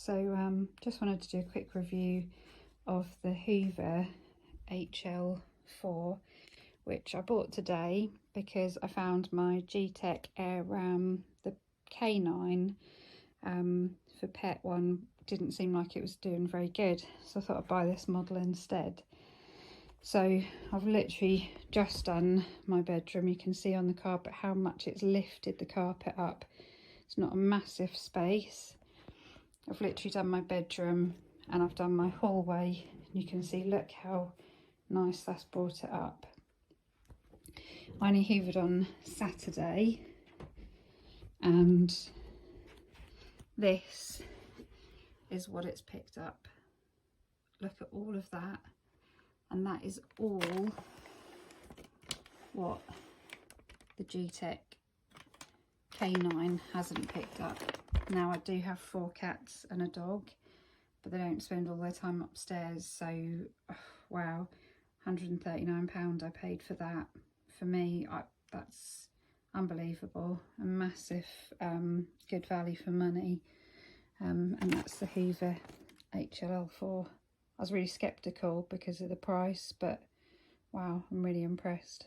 So just wanted to do a quick review of the Hoover HL4, which I bought today because I found my G-Tech Air Ram, the K9 for pet one, didn't seem like it was doing very good, so I thought I'd buy this model instead. So I've literally just done my bedroom. You can see on the carpet how much it's lifted the carpet up. It's not a massive space. I've literally done my bedroom and I've done my hallway. You can see, look how nice that's brought it up. I only hoovered on Saturday, and this is what it's picked up. Look at all of that, and that is all what the G-Tech K9 hasn't picked up. Now, I do have 4 cats and a dog, but they don't spend all their time upstairs, so wow, £139 I paid for that. For me, that's unbelievable, a massive good value for money. And that's the Hoover HL4. I was really sceptical because of the price, but wow, I'm really impressed.